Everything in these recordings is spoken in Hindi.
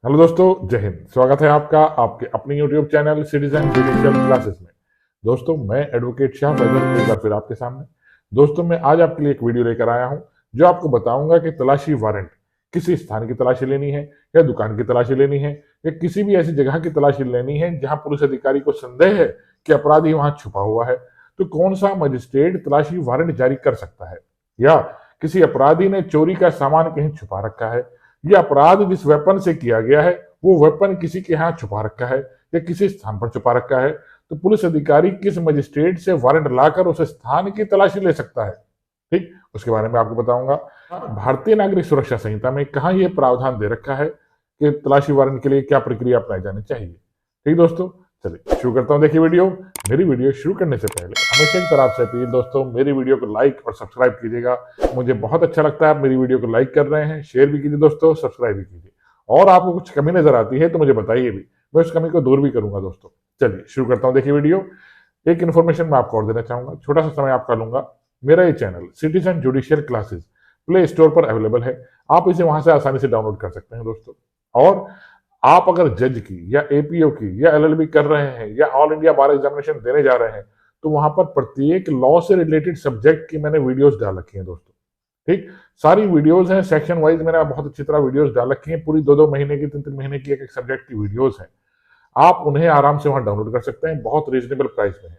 हेलो दोस्तों, जय हिंद। स्वागत है आपका आपके अपने YouTube channel citizen judicial classes में। दोस्तों, मैं एडवोकेट शाह फैजल एक बार फिर आपके सामने। दोस्तों, मैं आज आपके लिए एक वीडियो लेकर आया हूं जो आपको बताऊंगा कि तलाशी वारंट किसी स्थान की तलाशी लेनी है या दुकान की तलाशी लेनी है या किसी भी ऐसी जगह की तलाशी लेनी है जहां पुलिस अधिकारी को संदेह है कि अपराधी वहां छुपा हुआ है, तो कौन सा मजिस्ट्रेट तलाशी वारंट जारी कर सकता है। या किसी अपराधी ने चोरी का सामान कहीं छुपा रखा है, यह अपराध जिस वेपन से किया गया है वो वेपन किसी के यहाँ छुपा रखा है या किसी स्थान पर छुपा रखा है, तो पुलिस अधिकारी किस मजिस्ट्रेट से वारंट लाकर उस स्थान की तलाशी ले सकता है। ठीक, उसके बारे में आपको बताऊंगा। भारतीय नागरिक सुरक्षा संहिता में कहाँ यह प्रावधान दे रखा है कि तलाशी वारंट के लिए क्या प्रक्रिया अपनाई जानी चाहिए। ठीक दोस्तों, चलिए शुरू करता हूँ। देखिए मेरी वीडियो शुरू करने से पहले हमेशा की तरह आपसे अपील, दोस्तों मेरी वीडियो को लाइक और सब्सक्राइब कीजिएगा। मुझे बहुत अच्छा लगता है आप मेरी वीडियो को लाइक कर रहे हैं, शेयर भी कीजिए दोस्तों, सब्सक्राइब भी कीजिए। और आपको कुछ कमी नजर आती है तो मुझे बताइए भी, मैं उस कमी को दूर भी करूंगा दोस्तों। चलिए शुरू करता हूँ। देखिए वीडियो, एक इन्फॉर्मेशन मैं आपको और देना चाहूंगा, छोटा सा समय आपका लूंगा। मेरा ये channel citizen judicial classes play store पर अवेलेबल है, आप इसे वहां से आसानी से डाउनलोड कर सकते हैं दोस्तों। और आप अगर जज की या एपीओ की या एलएलबी कर रहे हैं या ऑल इंडिया बार एग्जामिनेशन देने जा रहे हैं, तो वहां पर प्रत्येक लॉ से रिलेटेड सब्जेक्ट की मैंने वीडियोस डाल रखी हैं दोस्तों। ठीक, सारी वीडियोस हैं, सेक्शन वाइज मैंने बहुत अच्छी तरह वीडियोस डाल रखी हैं, पूरी 2-2 महीने की 3-3 महीने की एक एक सब्जेक्ट की वीडियोस हैं। आप उन्हें आराम से वहां डाउनलोड कर सकते हैं, बहुत रीजनेबल प्राइस में है।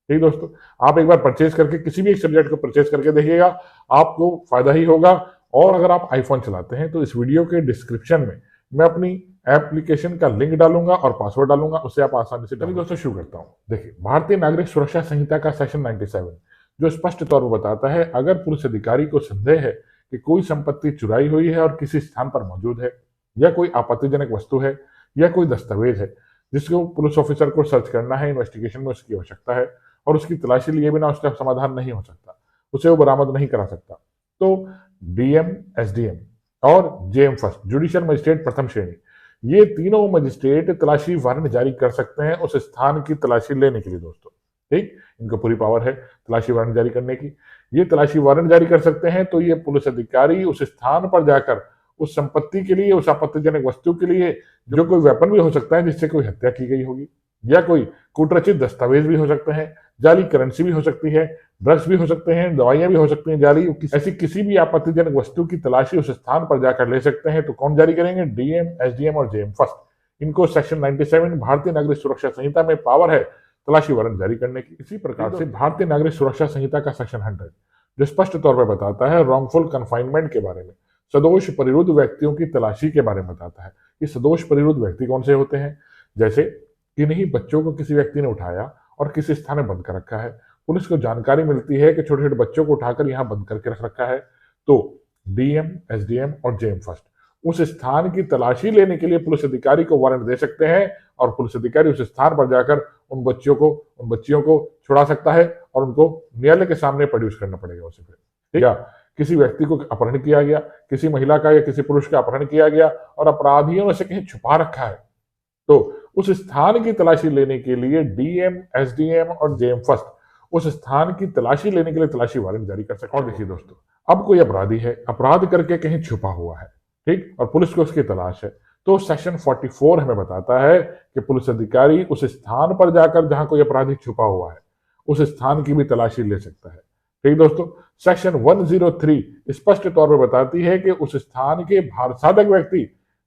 ठीक दोस्तों, आप एक बार परचेज करके किसी भी एक सब्जेक्ट को परचेज करके देखिएगा, आपको फायदा ही होगा। और अगर आप आईफोन चलाते हैं तो इस वीडियो के डिस्क्रिप्शन में मैं अपनी एप्लीकेशन का लिंक डालूंगा और पासवर्ड डालूंगा, उससे आप आसानी से डाउनलोड। दोस्तों शुरू करता हूं। देखिए, भारतीय नागरिक सुरक्षा संहिता का सेक्शन 97 जो स्पष्ट तौर पर बताता है, अगर पुलिस अधिकारी को संदेह है कि कोई संपत्ति चुराई हुई है और किसी स्थान पर मौजूद है, या कोई आपत्तिजनक वस्तु है या कोई दस्तावेज है जिसको पुलिस ऑफिसर को सर्च करना है, इन्वेस्टिगेशन में उसकी आवश्यकता है और उसकी तलाशी लिए बिना उसका समाधान नहीं हो सकता, उसे वो बरामद नहीं करा सकता, तो डीएम, एसडीएम और जेएम फर्स्ट जुडिशियल मजिस्ट्रेट प्रथम श्रेणी, ये तीनों मजिस्ट्रेट तलाशी वारंट जारी कर सकते हैं उस स्थान की तलाशी लेने के लिए दोस्तों। ठीक, इनको पूरी पावर है तलाशी वारंट जारी करने की। ये तलाशी वारंट जारी कर सकते हैं, तो ये पुलिस अधिकारी उस स्थान पर जाकर उस संपत्ति के लिए, उस आपत्तिजनक वस्तु के लिए, जो कोई वेपन भी हो सकता है जिससे कोई हत्या की गई होगी, या कोई कूटरचित दस्तावेज भी हो सकते हैं, जाली करेंसी भी हो सकती है, ड्रग्स भी हो सकते हैं, दवाइयां भी हो सकती हैं जाली, ऐसी किसी भी आपत्तिजनक वस्तु की तलाशी उस स्थान पर जाकर ले सकते हैं। तो कौन जारी करेंगे? डीएम, एसडीएम और जेएम फर्स्ट। इनको सेक्शन 97 भारतीय नागरिक सुरक्षा संहिता में पावर है तलाशी वारंट जारी करने की। इसी प्रकार से भारतीय नागरिक सुरक्षा संहिता का सेक्शन 100 जो स्पष्ट तौर पर बताता है रॉन्गफुल कन्फाइनमेंट के बारे में, सदोष परिरुद्ध व्यक्तियों की तलाशी के बारे में बताता है। ये सदोष परिरुद्ध व्यक्ति कौन से होते हैं? जैसे किन्हीं बच्चों को किसी व्यक्ति ने उठाया और किसी स्थान में बंद कर रखा है, पुलिस को जानकारी मिलती है कि छोटे छोटे बच्चों को उठाकर यहाँ बंद करके रख रखा है, तो डीएम, एसडीएम और जेएम फर्स्ट उस स्थान की तलाशी लेने के लिए पुलिस अधिकारी को वारंट दे सकते हैं, और पुलिस अधिकारी उस स्थान पर जाकर उन बच्चियों को छुड़ा सकता है और उनको न्यायालय के सामने प्रोड्यूस करना पड़ेगा उसे फिर। ठीक है, किसी व्यक्ति को अपहरण किया गया, किसी महिला का या किसी पुरुष का अपहरण किया गया और अपराधियों ने उसे कहीं छुपा रखा है, तो उस स्थान की तलाशी लेने के लिए डीएम, एसडीएम और जेएम फर्स्ट उस स्थान की तलाशी लेने के लिए तलाशी वारंट जारी कर सकते हैं। और देखिए दोस्तों, अब कोई अपराधी है, अपराध करके कहीं छुपा हुआ है, ठीक, और पुलिस को उसकी तलाश है, तो सेक्शन 44 हमें बताता है कि पुलिस अधिकारी उस स्थान पर जाकर जहां कोई अपराधी छुपा हुआ है उस स्थान की भी तलाशी ले सकता है। ठीक दोस्तों, सेक्शन 103 स्पष्ट तौर पर बताती है कि उस स्थान के भारसाधक व्यक्ति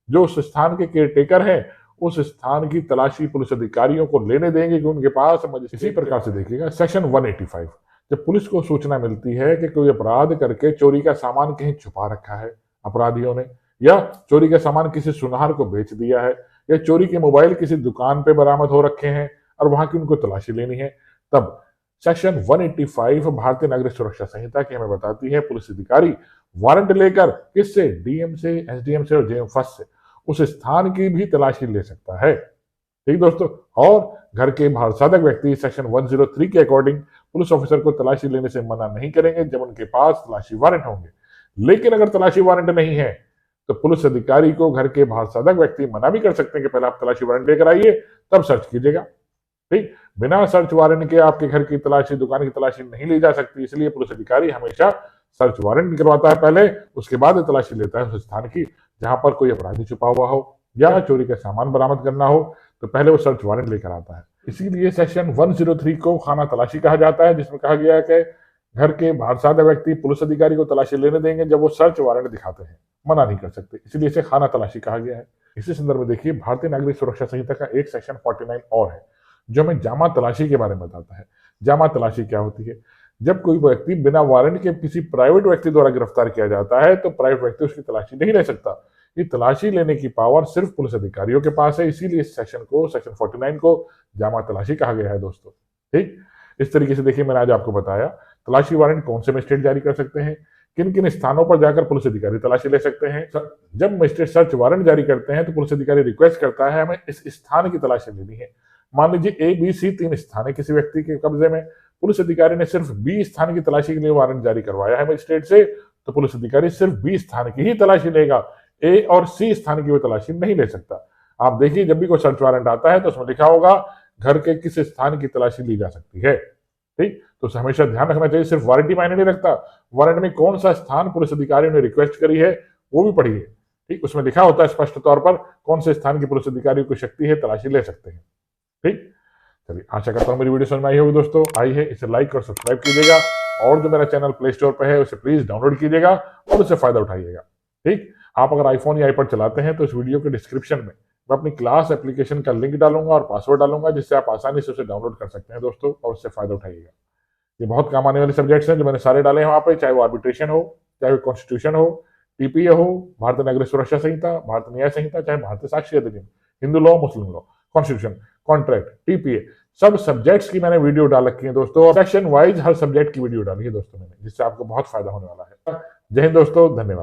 जो उस स्थान के केयरटेकर हैं, उस स्थान की तलाशी पुलिस अधिकारियों को लेने देंगे कि उनके पास। इसी प्रकार से देखिएगा सेक्शन 185, जब पुलिस को सूचना मिलती है कि कोई अपराध करके चोरी का सामान कहीं छुपा रखा है अपराधियों ने, या चोरी का सामान किसी सुनार को बेच दिया है, या चोरी के मोबाइल किसी दुकान पे बरामद हो रखे हैं और वहां की उनको तलाशी लेनी है, तब सेक्शन 185 भारतीय नागरिक सुरक्षा संहिता की हमें बताती है पुलिस अधिकारी वारंट लेकर किससे? डीएम से, एसडीएम से और जेएम फर्स्ट से उस स्थान की भी तलाशी ले सकता है। ठीक दोस्तों, और घर के भारसाधक व्यक्ति सेक्शन 103 के अकॉर्डिंग पुलिस ऑफिसर को तलाशी लेने से मना नहीं करेंगे जब उनके पास तलाशी वारंट होंगे। लेकिन अगर तलाशी वारंट नहीं है तो पुलिस अधिकारी को घर के भारसाधक व्यक्ति मना भी कर सकते हैं कि पहले आप तलाशी वारंट लेकर आइए तब सर्च कीजिएगा। ठीक, बिना सर्च वारंट के आपके घर की तलाशी, दुकान की तलाशी नहीं ली जा सकती, इसलिए पुलिस अधिकारी हमेशा सर्च वारंट करवाता है पहले, उसके बाद तलाशी लेता है उस स्थान की जहां पर कोई अपराधी छुपा हुआ हो। या चोरी का सामान बरामद करना हो तो पहले वो सर्च वारंट लेकर आता है। इसीलिए सेक्शन 103 को खाना तलाशी कहा जाता है, जिसमें कहा गया है कि घर के बाहर सादा व्यक्ति पुलिस अधिकारी को तलाशी लेने देंगे जब वो सर्च वारंट दिखाते हैं, मना नहीं कर सकते, इसलिए इसे खाना तलाशी कहा गया है। इसी संदर्भ में देखिए, भारतीय नागरिक सुरक्षा संहिता का एक सेक्शन 49 और है जो हमें जामा तलाशी के बारे में बताता है। जामा तलाशी क्या होती है? जब कोई व्यक्ति बिना वारंट के किसी प्राइवेट व्यक्ति द्वारा गिरफ्तार किया जाता है तो प्राइवेट व्यक्ति उसकी तलाशी नहीं ले सकता। ये तलाशी लेने की पावर सिर्फ पुलिस अधिकारियों के पास है, इसीलिए इस सेक्शन 49 को जामा तलाशी कहा गया है दोस्तों। ठीक, इस तरीके से देखिए, मैंने आज आपको बताया तलाशी वारंट कौन से मजिस्ट्रेट जारी कर सकते हैं, किन किन स्थानों पर जाकर पुलिस अधिकारी तलाशी ले सकते हैं। जब मजिस्ट्रेट सर्च वारंट जारी करते हैं तो पुलिस अधिकारी रिक्वेस्ट करता है हमें इस स्थान की तलाशी लेनी है। मान लीजिए ABC 3 स्थान है किसी व्यक्ति के कब्जे में, पुलिस अधिकारी ने सिर्फ B स्थान की तलाशी के लिए वारंट जारी करवाया है मजिस्ट्रेट से, तो पुलिस अधिकारी सिर्फ B स्थान की ही तलाशी लेगा, A और C स्थान की वो तलाशी नहीं ले सकता। आप देखिए, जब भी कोई सर्च वारंट आता है तो उसमें लिखा होगा घर के किस स्थान की तलाशी ली जा सकती है। ठीक, तो हमेशा ध्यान रखना चाहिए, सिर्फ वारंट ही मायने नहीं रखता, वारंट में कौन सा स्थान पुलिस अधिकारी ने रिक्वेस्ट करी है वो भी पढ़िए। ठीक, उसमें लिखा होता है स्पष्ट तौर पर कौन से स्थान की पुलिस अधिकारी को शक्ति है तलाशी ले सकते हैं। ठीक, चलिए, आशा करता हूँ मेरी वीडियो समझ में आई होगी दोस्तों। आई है, इसे लाइक और सब्सक्राइब कीजिएगा, और जो मेरा चैनल प्ले स्टोर पर है उसे प्लीज डाउनलोड कीजिएगा और उससे फायदा उठाइएगा। ठीक, आप अगर आईफोन या आईपैड चलाते हैं तो इस वीडियो के डिस्क्रिप्शन में मैं अपनी क्लास एप्लीकेशन का लिंक डालूंगा और पासवर्ड डालूंगा, जिससे आप आसानी से उसे डाउनलोड कर सकते हैं दोस्तों, और उससे फायदा उठाइएगा। ये बहुत काम आने वाले सब्जेक्ट्स हैं जो मैंने सारे डाले हैं वहां पे, चाहे वो आर्बिट्रेशन हो, चाहे वो कॉन्स्टिट्यूशन हो, TPA हो, भारतीय नागरिक सुरक्षा संहिता, भारतीय न्याय संहिता, चाहे भारतीय साक्ष्य अधिनियम, हिंदू लॉ, मुस्लिम लॉ, कॉन्स्टिट्यूशन, कॉन्ट्रैक्ट, TPA, सब सब्जेक्ट्स की मैंने वीडियो डाल रखी है दोस्तों, और सेक्शन वाइज हर सब्जेक्ट की वीडियो डाली है दोस्तों मैंने, जिससे आपको बहुत फायदा होने वाला है। जय हिंद दोस्तों, धन्यवाद।